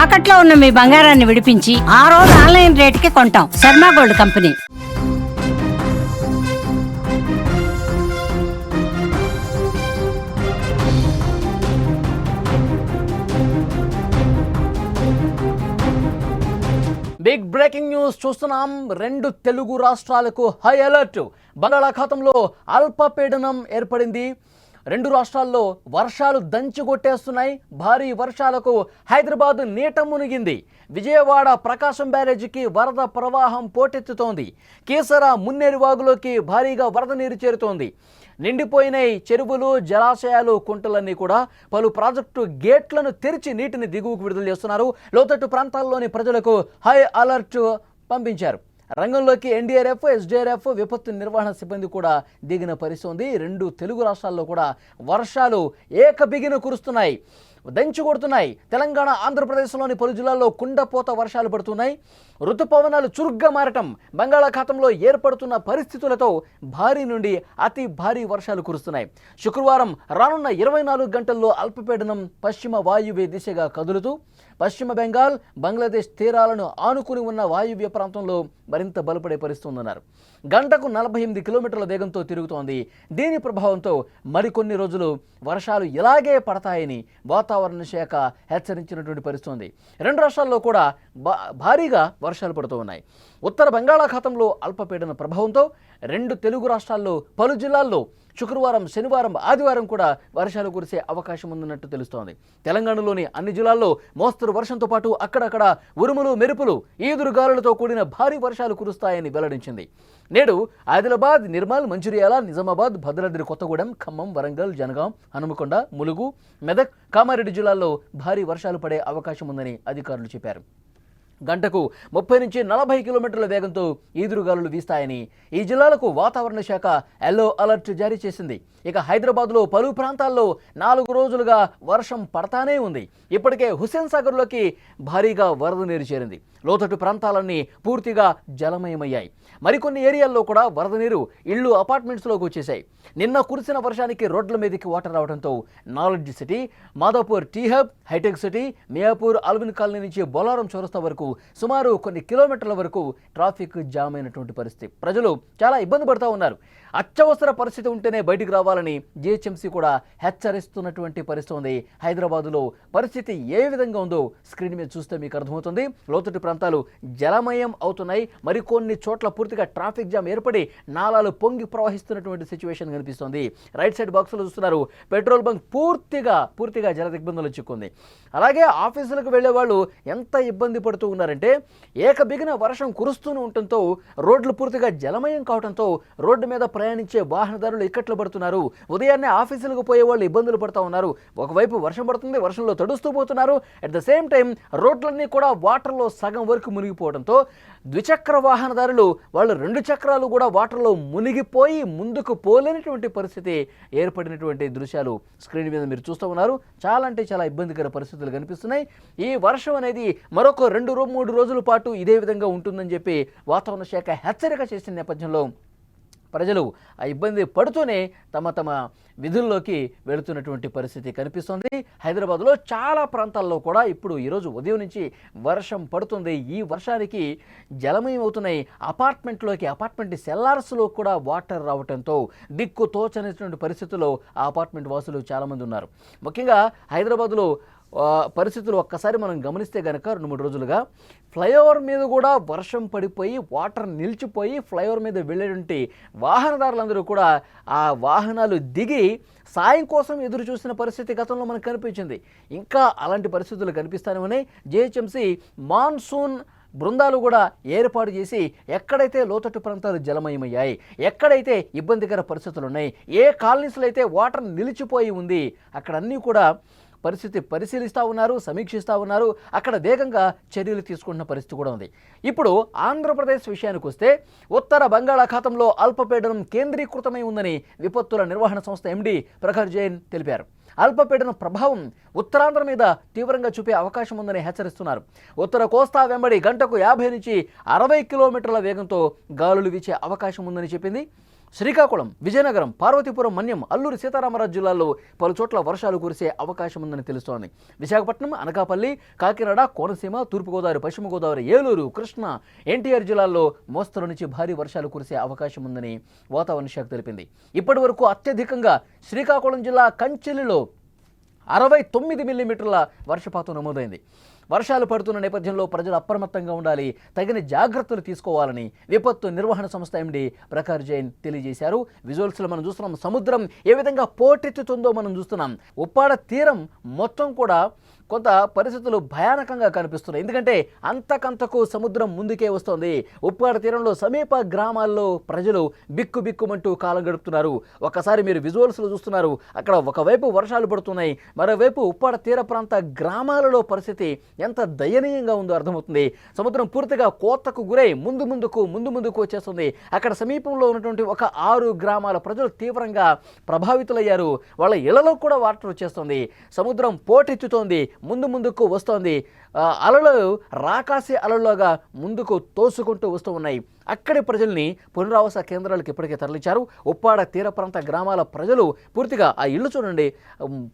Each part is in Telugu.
తాకట్లో ఉన్న మీ బంగారాన్ని విడిపించి ఆ రోజు ఆన్లైన్ రేటుకి కొంటాం. Sharma gold company. Big breaking news చూస్తున్నాం. 2 తెలుగు రాష్ట్రాలకు హై అలర్ట్. బంగాళాఖాతంలో అల్పపీడనం ఏర్పడింది. 2 రాష్ట్రాల్లో వర్షాలు దంచుకొట్టేస్తున్నాయి. భారీ వర్షాలకు హైదరాబాద్ నీట మునిగింది. విజయవాడ ప్రకాశం బ్యారేజీకి వరద ప్రవాహం పోటెత్తుతోంది. కీసర మున్నేరు వాగులోకి భారీగా వరద నీరు చేరుతోంది. నిండిపోయిన చెరువులు, జలాశయాలు, కుంటలన్నీ కూడా పలు ప్రాజెక్టు గేట్లను తెరిచి నీటిని దిగువకు విడుదల చేస్తున్నారు. లోతట్టు ప్రాంతాల్లోని ప్రజలకు హై అలర్ట్ పంపించారు. రంగంలోకి ఎన్డీఆర్ఎఫ్, ఎస్డీఆర్ఎఫ్, విపత్తు నిర్వహణ సిబ్బంది కూడా దిగిన పరిస్థితి. 2 తెలుగు రాష్ట్రాల్లో కూడా వర్షాలు ఏకబిగిన కురుస్తున్నాయి, దంచుకొడుతున్నాయి. తెలంగాణ, ఆంధ్రప్రదేశ్లోని పలు జిల్లాల్లో కుండపోత వర్షాలు పడుతున్నాయి. ఋతుపవనాలు చురుగ్గా మారటం, బంగాళాఖాతంలో ఏర్పడుతున్న పరిస్థితులతో భారీ నుండి అతి భారీ వర్షాలు కురుస్తున్నాయి. శుక్రవారం రానున్న 24 గంటల్లో అల్పపీడనం పశ్చిమ వాయువ్య దిశగా కదులుతూ పశ్చిమ బెంగాల్, బంగ్లాదేశ్ తీరాలను ఆనుకుని ఉన్న వాయువ్య ప్రాంతంలో మరింత బలపడే పరిస్థితి ఉందన్నారు. గంటకు 48 కిలోమీటర్ల వేగంతో తిరుగుతోంది. దీని ప్రభావంతో మరికొన్ని రోజులు వర్షాలు ఇలాగే పడతాయని వాతావరణ శాఖ హెచ్చరించినటువంటి పరిస్థితి ఉంది. 2 రాష్ట్రాల్లో కూడా భారీగా వర్షాలు పడుతూ ఉన్నాయి. ఉత్తర బంగాళాఖాతంలో అల్పపీడన ప్రభావంతో 2 తెలుగు రాష్ట్రాల్లో పలు జిల్లాల్లో శుక్రవారం, శనివారం, ఆదివారం కూడా వర్షాలు కురిసే అవకాశం ఉందన్నట్టు తెలుస్తోంది. తెలంగాణలోని అన్ని జిల్లాల్లో మోస్తరు వర్షంతో పాటు అక్కడక్కడ ఉరుములు, మెరుపులు, ఈదురుగాలులతో కూడిన భారీ వర్షాలు కురుస్తాయని వెల్లడించింది. నేడు ఆదిలాబాద్, నిర్మల్, మంచిర్యాల, నిజామాబాద్, భద్రాద్రి కొత్తగూడెం, ఖమ్మం, వరంగల్, జనగాం, హనుమకొండ, ములుగు, మెదక్, కామారెడ్డి జిల్లాల్లో భారీ వర్షాలు పడే అవకాశం ఉందని అధికారులు చెప్పారు. గంటకు 30 నుంచి 40 కిలోమీటర్ల వేగంతో ఈదురుగాలులు వీస్తాయని ఈ జిల్లాలకు వాతావరణ శాఖ ఎల్లో అలర్ట్ జారీ చేసింది. ఇక హైదరాబాద్లో పలు ప్రాంతాల్లో 4 రోజులుగా వర్షం పడతానే ఉంది. ఇప్పటికే హుస్సేన్ సాగర్లోకి భారీగా వరద నీరు చేరింది. లోతట్టు ప్రాంతాలన్నీ పూర్తిగా జలమయమయ్యాయి. మరికొన్ని ఏరియాల్లో కూడా వరద నీరు ఇళ్లు, అపార్ట్మెంట్స్లోకి వచ్చేశాయి. నిన్న కురిసిన వర్షానికి రోడ్ల మీదకి వాటర్ రావడంతో Knowledge City, Madhapur T Hub, హైటెక్ సిటీ, మియాపూర్, అల్విన్ కాలనీ నుంచి బొలారం చౌరస్తా వరకు సుమారు కొన్ని కిలోమీటర్ల వరకు ట్రాఫిక్ జామ్ అయినటువంటి పరిస్థితి. ప్రజలు చాలా ఇబ్బంది పడుతూ ఉన్నారు. అత్యవసర పరిస్థితి ఉంటేనే బయటికి రావాలని జీహెచ్ఎంసీ కూడా హెచ్చరిస్తున్నటువంటి పరిస్థితి ఉంది. హైదరాబాదులో పరిస్థితి ఏ విధంగా ఉందో స్క్రీన్ మీద చూస్తే మీకు అర్థమవుతుంది. లోతట్టు ప్రాంతాలు జలమయం అవుతున్నాయి. మరికొన్ని చోట్ల పూర్తిగా ట్రాఫిక్ జామ్ ఏర్పడి నాలాలు పొంగి ప్రవహిస్తున్నటువంటి సిచ్యువేషన్ కనిపిస్తుంది. రైట్ సైడ్ బాక్సులు చూస్తున్నారు. పెట్రోల్ బంక్ పూర్తిగా జల దిగ్బంధంలో చిక్కుంది. అలాగే ఆఫీసులకు వెళ్లే వాళ్ళు ఎంత ఇబ్బంది పడుతూ ఉన్నారంటే ఏకబిగిన వర్షం కురుస్తూనే ఉండటంతో రోడ్లు పూర్తిగా జలమయం కావడంతో రోడ్డు మీద ప్రయాణించే వాహనదారులు ఇక్కట్లు పడుతున్నారు. ఉదయాన్నే ఆఫీసులకు పోయే వాళ్ళు ఇబ్బందులు పడుతూ ఉన్నారు. ఒకవైపు వర్షం పడుతుంది, వర్షంలో తడుస్తూ పోతున్నారు. అట్ ద సేమ్ టైం రోడ్లన్నీ కూడా వాటర్లో సగం వరకు మునిగిపోవడంతో ద్విచక్ర వాహనదారులు వాళ్ళు 2 చక్రాలు కూడా వాటర్లో మునిగిపోయి ముందుకు పోలేనటువంటి పరిస్థితి ఏర్పడినటువంటి దృశ్యాలు స్క్రీన్ మీద మీరు చూస్తూ ఉన్నారు. చాలా అంటే చాలా ఇబ్బందికర పరిస్థితులు కనిపిస్తున్నాయి. ఈ వర్షం అనేది మరొక 2-3 రోజుల పాటు ఇదే విధంగా ఉంటుందని చెప్పి వాతావరణ శాఖ హెచ్చరిక చేసిన నేపథ్యంలో ప్రజలు ఆ ఇబ్బంది పడుతూనే తమ విధుల్లోకి వెళుతున్నటువంటి పరిస్థితి కనిపిస్తుంది. హైదరాబాద్లో చాలా ప్రాంతాల్లో కూడా ఇప్పుడు ఈరోజు ఉదయం నుంచి వర్షం పడుతుంది. ఈ వర్షానికి జలమయం అవుతున్నాయి. అపార్ట్మెంట్ సెల్లార్స్లో కూడా వాటర్ రావడంతో దిక్కు తోచనటువంటి పరిస్థితుల్లో ఆ అపార్ట్మెంట్ వాసులు చాలామంది ఉన్నారు. ముఖ్యంగా హైదరాబాద్లో పరిస్థితులు ఒక్కసారి మనం గమనిస్తే కనుక 2-3 రోజులుగా ఫ్లైఓవర్ మీద కూడా వర్షం పడిపోయి వాటర్ నిలిచిపోయి ఫ్లైఓవర్ మీద వెళ్ళేటువంటి వాహనదారులందరూ కూడా ఆ వాహనాలు దిగి సాయం కోసం ఎదురు చూసిన పరిస్థితి గతంలో మనకు కనిపించింది. ఇంకా అలాంటి పరిస్థితులు కనిపిస్తూనే ఉన్నాయి. జీహెచ్ఎంసీ మాన్సూన్ బృందాలు కూడా ఏర్పాటు చేసి ఎక్కడైతే లోతట్టు ప్రాంతాలు జలమయమయ్యాయి, ఎక్కడైతే ఇబ్బందికర పరిస్థితులు ఉన్నాయి, ఏ కాలనీస్లో అయితే వాటర్ నిలిచిపోయి ఉంది అక్కడ అన్నీ కూడా పరిస్థితి పరిశీలిస్తూ ఉన్నారు, సమీక్షిస్తూ ఉన్నారు. అక్కడ వేగంగా చర్యలు తీసుకుంటున్న పరిస్థితి కూడా ఉంది. ఇప్పుడు ఆంధ్రప్రదేశ్ విషయానికి వస్తే ఉత్తర బంగాళాఖాతంలో అల్పపీడనం కేంద్రీకృతమై ఉందని విపత్తుల నిర్వహణ సంస్థ ఎండీ ప్రఖర్ జైన్ తెలిపారు. అల్పపీడనం ప్రభావం ఉత్తరాంధ్ర మీద తీవ్రంగా చూపే అవకాశం ఉందని హెచ్చరిస్తున్నారు. ఉత్తర కోస్తా వెంబడి గంటకు 50 నుంచి 60 కిలోమీటర్ల వేగంతో గాలులు వీచే అవకాశం ఉందని చెప్పింది. శ్రీకాకుళం, విజయనగరం, పార్వతీపురం, మన్యం, అల్లూరి సీతారామరాజు జిల్లాల్లో పలు చోట్ల వర్షాలు కురిసే అవకాశం ఉందని తెలుస్తోంది. విశాఖపట్నం, అనకాపల్లి, కాకినాడ, కోనసీమ, తూర్పుగోదావరి, పశ్చిమ గోదావరి, ఏలూరు, కృష్ణా, ఎన్టీఆర్ జిల్లాల్లో మోస్తరు నుంచి భారీ వర్షాలు కురిసే అవకాశం ఉందని వాతావరణ శాఖ తెలిపింది. ఇప్పటి వరకు అత్యధికంగా శ్రీకాకుళం జిల్లా కంచెలిలో 69 మిల్లీమీటర్ల వర్షపాతం నమోదైంది. వర్షాలు పడుతున్న నేపథ్యంలో ప్రజలు అప్రమత్తంగా ఉండాలి, తగిన జాగ్రత్తలు తీసుకోవాలని విపత్తు నిర్వహణ సంస్థ ఎండీ ప్రకాష్ జైన్ తెలియజేశారు. విజువల్స్లో మనం చూస్తున్నాం, సముద్రం ఏ విధంగా పోటెత్తుతుందో మనం చూస్తున్నాం. ఉప్పాడ తీరం మొత్తం కూడా కొంత పరిస్థితులు భయానకంగా కనిపిస్తున్నాయి. ఎందుకంటే అంతకంతకు సముద్రం ముందుకే వస్తోంది. ఉప్పాడ తీరంలో సమీప గ్రామాల్లో ప్రజలు బిక్కుబిక్కుమంటూ కాలం గడుపుతున్నారు. ఒకసారి మీరు విజువల్స్లో చూస్తున్నారు, అక్కడ ఒకవైపు వర్షాలు పడుతున్నాయి, మరోవైపు ఉప్పాడ తీర ప్రాంత గ్రామాలలో పరిస్థితి ఎంత దయనీయంగా ఉందో అర్థమవుతుంది. సముద్రం పూర్తిగా కోతకు గురై ముందు ముందుకు వచ్చేస్తుంది. అక్కడ సమీపంలో ఉన్నటువంటి ఒక 6 గ్రామాల ప్రజలు తీవ్రంగా ప్రభావితులయ్యారు. వాళ్ళ ఇళ్లలో కూడా వాటర్ వచ్చేస్తుంది. సముద్రం పోటెత్తుతోంది, ముందుకు వస్తోంది. అలలు రాకాసి అలల్లోగా ముందుకు తోసుకుంటూ వస్తూ ఉన్నాయి. అక్కడి ప్రజల్ని పునరావాస కేంద్రాలకు ఇప్పటికే తరలించారు. ఉప్పాడ తీర ప్రాంత గ్రామాల ప్రజలు పూర్తిగా ఆ ఇళ్ళు చూడండి,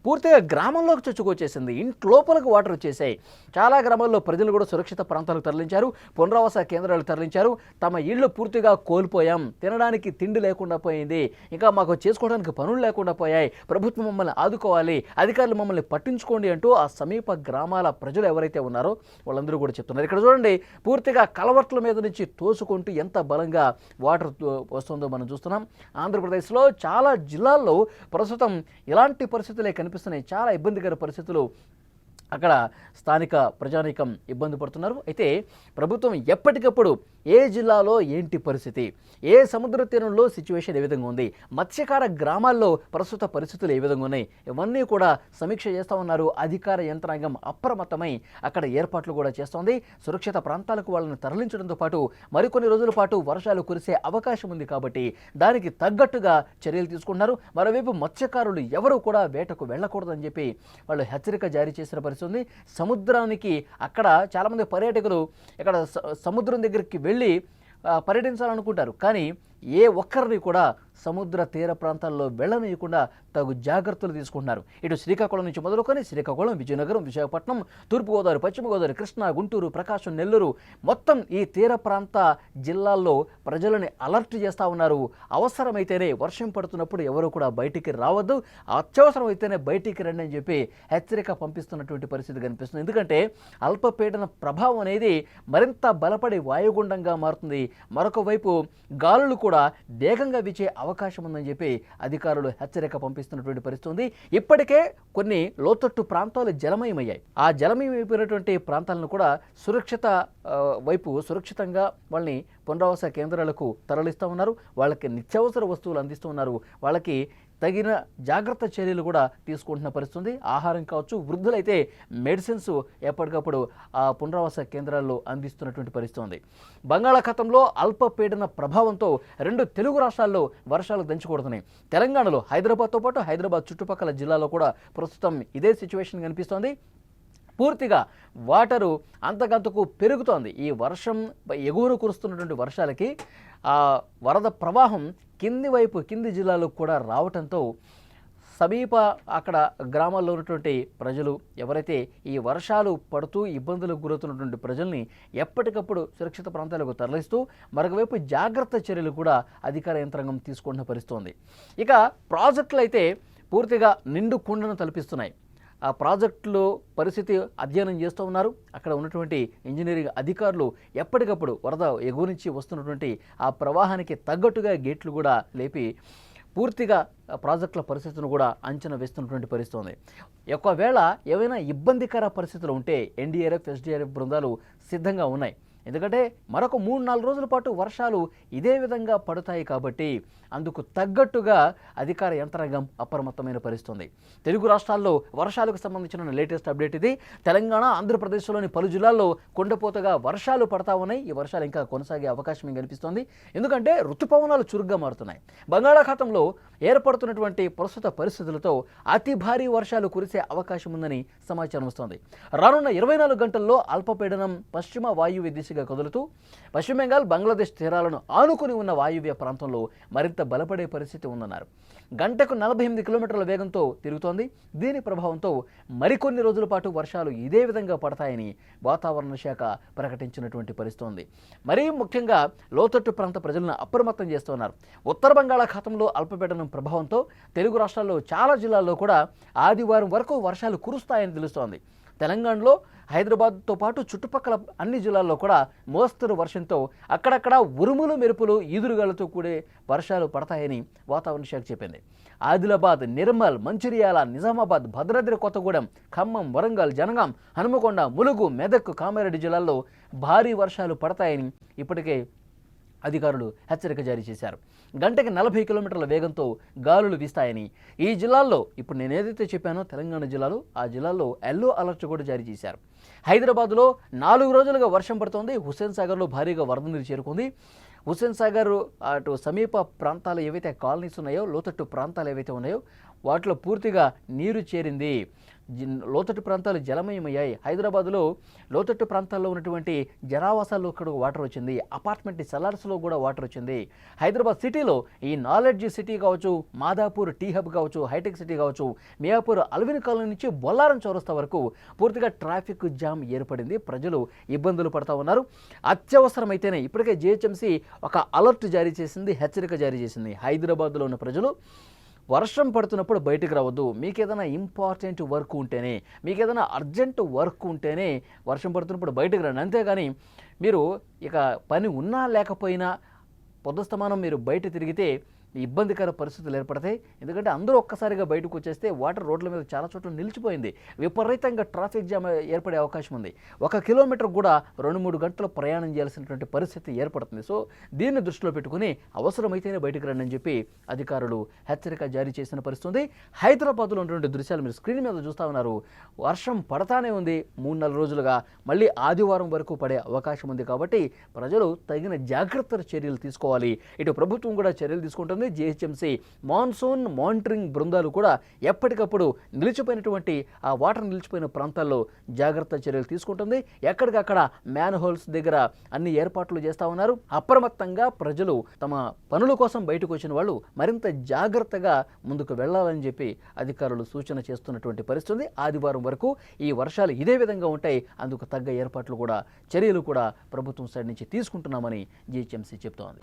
పూర్తిగా గ్రామంలోకి చొచ్చుకొచ్చేసింది. ఇంట్లోపలకు వాటర్ వచ్చేసాయి. చాలా గ్రామాల్లో ప్రజలు కూడా సురక్షిత ప్రాంతాలకు తరలించారు, పునరావాస కేంద్రాలకు తరలించారు. తమ ఇళ్ళు పూర్తిగా కోల్పోయాం, తినడానికి తిండి లేకుండా పోయింది, ఇంకా మాకు చేసుకోవడానికి పనులు లేకుండా పోయాయి, ప్రభుత్వం మమ్మల్ని ఆదుకోవాలి, అధికారులు మమ్మల్ని పట్టించుకోండి అంటూ ఆ సమీప గ్రామాల ప్రజలు ఎవరైతే ఉన్నారో వాళ్ళందరూ కూడా చెప్తున్నారు. ఇక్కడ చూడండి, పూర్తిగా కలవర్ట్ల మీద నుంచి తోసుకుంటూ ఎంత బలంగా వాటర్ వస్తుందో మనం చూస్తున్నాం. ఆంధ్రప్రదేశ్లో చాలా జిల్లాల్లో ప్రస్తుతం ఇలాంటి పరిస్థితులే కనిపిస్తున్నాయి. చాలా ఇబ్బందికర పరిస్థితులు అక్కడ స్థానిక ప్రజానీకం ఇబ్బంది పడుతున్నారు. అయితే ప్రభుత్వం ఎప్పటికప్పుడు ఏ జిల్లాలో ఏంటి పరిస్థితి, ఏ సముద్ర తీరంలో సిచ్యువేషన్ ఏ విధంగా ఉంది, మత్స్యకార గ్రామాల్లో ప్రస్తుత పరిస్థితులు ఏ విధంగా ఉన్నాయి, ఇవన్నీ కూడా సమీక్ష చేస్తూ ఉన్నారు. అధికార యంత్రాంగం అప్రమత్తమై అక్కడ ఏర్పాట్లు కూడా చేస్తోంది. సురక్షిత ప్రాంతాలకు వాళ్ళని తరలించడంతో పాటు మరికొన్ని రోజుల పాటు వర్షాలు కురిసే అవకాశం ఉంది కాబట్టి దానికి తగ్గట్టుగా చర్యలు తీసుకుంటున్నారు. మరోవైపు మత్స్యకారులు ఎవరు కూడా వేటకు వెళ్ళకూడదని చెప్పి వాళ్ళు హెచ్చరిక జారీ చేసిన పరిస్థితి ఉంది. సముద్రానికి అక్కడ చాలామంది పర్యాటకులు ఇక్కడ సముద్రం దగ్గరికి వెళ్ళి పర్యటించాలనుకుంటారు, కానీ ఏ ఒక్కరిని కూడా సముద్ర తీర ప్రాంతాల్లో వెళ్ళనీయకుండా తగు జాగ్రత్తలు తీసుకుంటున్నారు. ఇటు శ్రీకాకుళం నుంచి మొదలుకొని శ్రీకాకుళం, విజయనగరం, విశాఖపట్నం, తూర్పుగోదావరి, పశ్చిమ గోదావరి, కృష్ణా, గుంటూరు, ప్రకాశం, నెల్లూరు మొత్తం ఈ తీర ప్రాంత జిల్లాల్లో ప్రజలని అలర్ట్ చేస్తూ ఉన్నారు. అవసరమైతేనే వర్షం పడుతున్నప్పుడు ఎవరు కూడా బయటికి రావద్దు, అత్యవసరమైతేనే బయటికి రండి అని చెప్పి హెచ్చరిక పంపిస్తున్నటువంటి పరిస్థితి కనిపిస్తుంది. ఎందుకంటే అల్పపీడన ప్రభావం అనేది మరింత బలపడి వాయుగుండంగా మారుతుంది. మరొక వైపు గాలులు కూడా వేగంగా వీచే అవకాశం ఉందని చెప్పి అధికారులు హెచ్చరిక పంపిస్తున్నటువంటి పరిస్థితి ఉంది. ఇప్పటికే కొన్ని లోతట్టు ప్రాంతాలు జలమయమయ్యాయి. ఆ జలమయమైపోయినటువంటి ప్రాంతాలను కూడా సురక్షితంగా వాళ్ళని పునరావాస కేంద్రాలకు తరలిస్తూ ఉన్నారు. వాళ్ళకి నిత్యావసర వస్తువులు అందిస్తూ ఉన్నారు. వాళ్ళకి తగిన జాగ్రత్త చర్యలు కూడా తీసుకుంటున్న పరిస్థితి. ఆహారం కావచ్చు, వృద్ధులైతే మెడిసిన్స్ ఎప్పటికప్పుడు ఆ పునరావాస కేంద్రాల్లో అందిస్తున్నటువంటి పరిస్థితి ఉంది. బంగాళాఖాతంలో అల్పపీడన ప్రభావంతో 2 తెలుగు రాష్ట్రాల్లో వర్షాలు దంచుకొడుతున్నాయి. తెలంగాణలో హైదరాబాద్తో పాటు హైదరాబాద్ చుట్టుపక్కల జిల్లాలో కూడా ప్రస్తుతం ఇదే సిచ్యువేషన్ కనిపిస్తోంది. పూర్తిగా వాటరు అంతకంతకు పెరుగుతోంది. ఈ వర్షం ఎగువను కురుస్తున్నటువంటి వర్షాలకి ఆ వరద ప్రవాహం కింది జిల్లాలకు కూడా రావటంతో సమీప అక్కడ గ్రామాల్లో ఉన్నటువంటి ప్రజలు ఎవరైతే ఈ వర్షాలు పడుతూ ఇబ్బందులకు గురవుతున్నటువంటి ప్రజల్ని ఎప్పటికప్పుడు సురక్షిత ప్రాంతాలకు తరలిస్తూ మరొకవైపు జాగ్రత్త చర్యలు కూడా అధికార యంత్రాంగం తీసుకుంటున్న పరిస్థితుంది. ఇక ప్రాజెక్టులు అయితే పూర్తిగా నిండు కుండను తలపిస్తున్నాయి. ఆ ప్రాజెక్టులో పరిస్థితి అధ్యయనం చేస్తూ ఉన్నారు. అక్కడ ఉన్నటువంటి ఇంజనీరింగ్ అధికారులు ఎప్పటికప్పుడు వరద ఎగువ నుంచి వస్తున్నటువంటి ఆ ప్రవాహానికి తగ్గట్టుగా గేట్లు కూడా లేపి పూర్తిగా ప్రాజెక్టుల పరిస్థితులను కూడా అంచనా వేస్తున్నటువంటి పరిస్థితి ఉంది. ఒకవేళ ఏవైనా ఇబ్బందికర పరిస్థితులు ఉంటే ఎన్డీఆర్ఎఫ్, ఎస్డీఆర్ఎఫ్ బృందాలు సిద్ధంగా ఉన్నాయి. ఎందుకంటే మరొక 3-4 రోజుల పాటు వర్షాలు ఇదే విధంగా పడతాయి కాబట్టి అందుకు తగ్గట్టుగా అధికార యంత్రాంగం అప్రమత్తమైన పరిస్థితుంది. తెలుగు రాష్ట్రాల్లో వర్షాలకు సంబంధించిన లేటెస్ట్ అప్డేట్ ఇది. తెలంగాణ, ఆంధ్రప్రదేశ్లోని పలు జిల్లాల్లో కుండపోతగా వర్షాలు పడతా ఉన్నాయి. ఈ వర్షాలు ఇంకా కొనసాగే అవకాశం కనిపిస్తోంది. ఎందుకంటే ఋతుపవనాలు చురుగ్గా మారుతున్నాయి. బంగాళాఖాతంలో ఏర్పడుతున్నటువంటి ప్రస్తుత పరిస్థితులతో అతి భారీ వర్షాలు కురిసే అవకాశం ఉందని సమాచారం వస్తోంది. రానున్న 24 గంటల్లో అల్పపీడనం పశ్చిమ వాయువ్య దిశ దిశగా కదులుతూ పశ్చిమ బెంగాల్, బంగ్లాదేశ్ తీరాలను ఆనుకుని ఉన్న వాయువ్య ప్రాంతంలో మరింత బలపడే పరిస్థితి ఉందన్నారు. గంటకు 48 కిలోమీటర్ల వేగంతో తిరుగుతోంది. దీని ప్రభావంతో మరికొన్ని రోజుల పాటు వర్షాలు ఇదే విధంగా పడతాయని వాతావరణ శాఖ ప్రకటించినటువంటి పరిస్థితి ఉంది. మరీ ముఖ్యంగా లోతట్టు ప్రాంత ప్రజలను అప్రమత్తం చేస్తున్నారు. ఉత్తర బంగాళాఖాతంలో అల్పపీడనం ప్రభావంతో తెలుగు రాష్ట్రాల్లో చాలా జిల్లాల్లో కూడా ఆదివారం వరకు వర్షాలు కురుస్తాయని తెలుస్తోంది. తెలంగాణలో హైదరాబాద్తో పాటు చుట్టుపక్కల అన్ని జిల్లాల్లో కూడా మోస్తరు వర్షంతో అక్కడక్కడ ఉరుములు, మెరుపులు, ఈదురుగాలతో కూడే వర్షాలు పడతాయని వాతావరణ శాఖ చెప్పింది. ఆదిలాబాద్, నిర్మల్, మంచిర్యాల, నిజామాబాద్, భద్రాద్రి కొత్తగూడెం, ఖమ్మం, వరంగల్, జనగాం, హనుమకొండ, ములుగు, మెదక్, కామారెడ్డి జిల్లాల్లో భారీ వర్షాలు పడతాయని ఇప్పటికే అధికారులు హెచ్చరిక జారీ చేశారు. గంటకి 40 కిలోమీటర్ల వేగంతో గాలులు వీస్తాయని ఈ జిల్లాల్లో ఇప్పుడు నేను ఏదైతే చెప్పానో తెలంగాణ జిల్లాలో ఆ జిల్లాల్లో ఎల్లో అలర్ట్ కూడా జారీ చేశారు. హైదరాబాద్లో 4 రోజులుగా వర్షం పడుతోంది. హుస్సేన్ సాగర్లో భారీగా వరద నీరు చేరుకుంది. హుస్సేన్ సాగర్ అటు సమీప ప్రాంతాలు ఏవైతే కాలనీస్ ఉన్నాయో, లోతట్టు ప్రాంతాలు ఏవైతే ఉన్నాయో వాటిలో పూర్తిగా నీరు చేరింది. లోతట్టు ప్రాంతాలు జలమయమయ్యాయి. హైదరాబాద్లో లోతట్టు ప్రాంతాల్లో ఉన్నటువంటి జనావాసాల్లో కూడా వాటర్ వచ్చింది. అపార్ట్మెంట్ సెల్లర్స్లో కూడా వాటర్ వచ్చింది. హైదరాబాద్ సిటీలో ఈ నాలెడ్జ్ సిటీ కావచ్చు, మాదాపూర్ టీ హబ్ కావచ్చు, హైటెక్ సిటీ కావచ్చు, మియాపూర్ అల్విన్ కాలనీ నుంచి బొల్లారం చౌరస్తా వరకు పూర్తిగా ట్రాఫిక్ జామ్ ఏర్పడింది. ప్రజలు ఇబ్బందులు పడతా ఉన్నారు. అత్యవసరమైతేనే ఇప్పటికే జిహెచ్ఎంసీ ఒక అలర్ట్ జారీ చేసింది, హెచ్చరిక జారీ చేసింది. హైదరాబాద్లో ఉన్న ప్రజలు వర్షం పడుతున్నప్పుడు బయటకు రావద్దు. మీకు ఏదైనా ఇంపార్టెంట్ వర్క్ ఉంటేనే, మీకు ఏదైనా అర్జెంట్ వర్క్ ఉంటేనే వర్షం పడుతున్నప్పుడు బయటకు రండి. అంతేగాని మీరు ఇక పని ఉన్నా లేకపోయినా పొద్దుస్తమానం మీరు బయట తిరిగితే ఇబ్బందికర పరిస్థితులు ఏర్పడతాయి. ఎందుకంటే అందరూ ఒక్కసారిగా బయటకు వచ్చేస్తే వాటర్ రోడ్ల మీద చాలా చోట్ల నిలిచిపోయింది. విపరీతంగా ట్రాఫిక్ జామ్ ఏర్పడే అవకాశం ఉంది. 1 కిలోమీటర్ కూడా 2-3 గంటలు ప్రయాణం చేయాల్సినటువంటి పరిస్థితి ఏర్పడుతుంది. సో దీన్ని దృష్టిలో పెట్టుకుని అవసరమైతేనే బయటకు రండి అని చెప్పి అధికారులు హెచ్చరిక జారీ చేసిన పరిస్థితి ఉంది. హైదరాబాద్లో ఉన్నటువంటి దృశ్యాలు మీరు స్క్రీన్ మీద చూస్తూ ఉన్నారు. వర్షం పడతానే ఉంది. 3-4 రోజులుగా మళ్ళీ ఆదివారం వరకు పడే అవకాశం ఉంది. కాబట్టి ప్రజలు తగిన జాగ్రత్త చర్యలు తీసుకోవాలి. ఇటు ప్రభుత్వం కూడా చర్యలు తీసుకుంటుంది. జిహెచ్ఎంసీ మాన్సూన్ మానిటరింగ్ బృందాలు కూడా ఎప్పటికప్పుడు నిలిచిపోయినటువంటి ఆ వాటర్ నిలిచిపోయిన ప్రాంతాల్లో జాగ్రత్త చర్యలు తీసుకుంటుంది. ఎక్కడికక్కడ మ్యాన్ హోల్స్ దగ్గర అన్ని ఏర్పాట్లు చేస్తూ ఉన్నారు. అప్రమత్తంగా ప్రజలు తమ పనుల కోసం బయటకు వచ్చిన వాళ్ళు మరింత జాగ్రత్తగా ముందుకు వెళ్లాలని చెప్పి అధికారులు సూచన చేస్తున్నటువంటి పరిస్థితి ఉంది. ఆదివారం వరకు ఈ వర్షాలు ఇదే విధంగా ఉంటాయి. అందుకు తగ్గ ఏర్పాట్లు కూడా, చర్యలు కూడా ప్రభుత్వం సైడ్ నుంచి తీసుకుంటున్నామని జిహెచ్ఎంసీ చెప్తోంది.